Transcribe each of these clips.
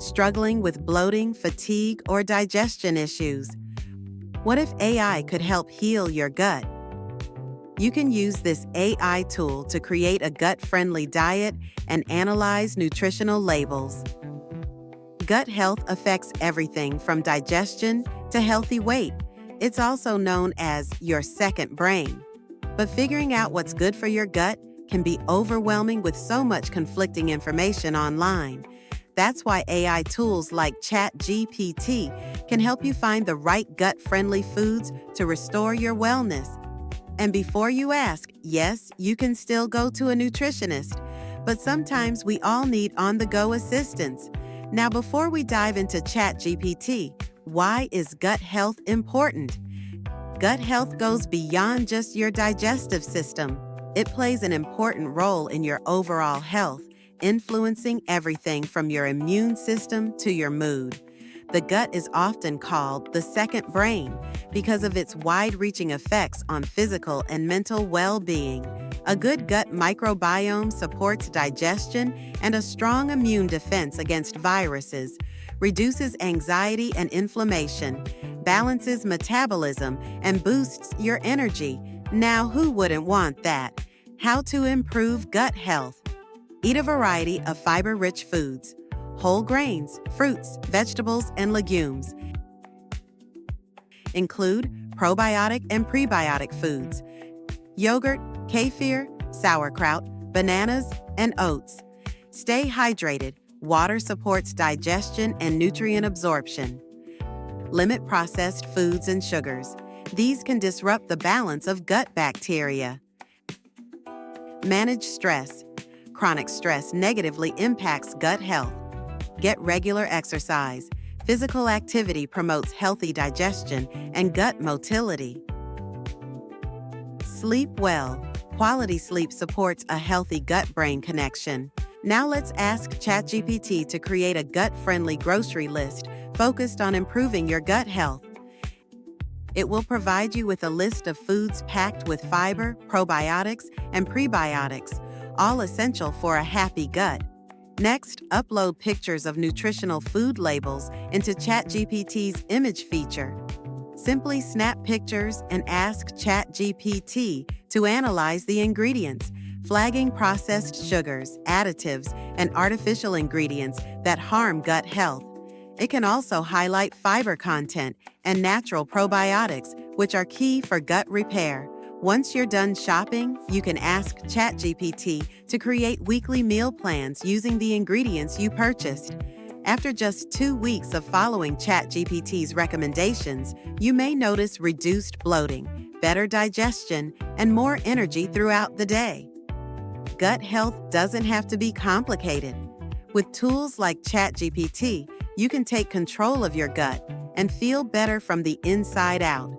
Struggling with bloating, fatigue, or digestion issues? What if AI could help heal your gut? You can use this AI tool to create a gut-friendly diet and analyze nutritional labels. Gut health affects everything from digestion to healthy weight. It's also known as your second brain. But figuring out what's good for your gut can be overwhelming with so much conflicting information online. That's why AI tools like ChatGPT can help you find the right gut-friendly foods to restore your wellness. And before you ask, yes, you can still go to a nutritionist, but sometimes we all need on-the-go assistance. Now, before we dive into ChatGPT, why is gut health important? Gut health goes beyond just your digestive system. It plays an important role in your overall health, influencing everything from your immune system to your mood. The gut is often called the second brain because of its wide-reaching effects on physical and mental well-being. A good gut microbiome supports digestion and a strong immune defense against viruses, reduces anxiety and inflammation, balances metabolism, and boosts your energy. Now, who wouldn't want that? How to improve gut health? Eat a variety of fiber-rich foods, whole grains, fruits, vegetables, and legumes. Include probiotic and prebiotic foods, yogurt, kefir, sauerkraut, bananas, and oats. Stay hydrated. Water supports digestion and nutrient absorption. Limit processed foods and sugars. These can disrupt the balance of gut bacteria. Manage stress. Chronic stress negatively impacts gut health. Get regular exercise. Physical activity promotes healthy digestion and gut motility. Sleep well. Quality sleep supports a healthy gut-brain connection. Now let's ask ChatGPT to create a gut-friendly grocery list focused on improving your gut health. It will provide you with a list of foods packed with fiber, probiotics, and prebiotics, all essential for a happy gut. Next, upload pictures of nutritional food labels into ChatGPT's image feature. Simply snap pictures and ask ChatGPT to analyze the ingredients, flagging processed sugars, additives, and artificial ingredients that harm gut health. It can also highlight fiber content and natural probiotics, which are key for gut repair. Once you're done shopping, you can ask ChatGPT to create weekly meal plans using the ingredients you purchased. After just 2 weeks of following ChatGPT's recommendations, you may notice reduced bloating, better digestion, and more energy throughout the day. Gut health doesn't have to be complicated. With tools like ChatGPT, you can take control of your gut and feel better from the inside out.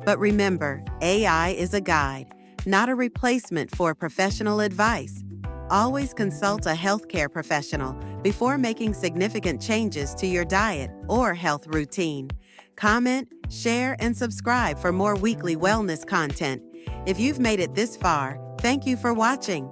But remember, AI is a guide, not a replacement for professional advice. Always consult a healthcare professional before making significant changes to your diet or health routine. Comment, share, and subscribe for more weekly wellness content. If you've made it this far, thank you for watching.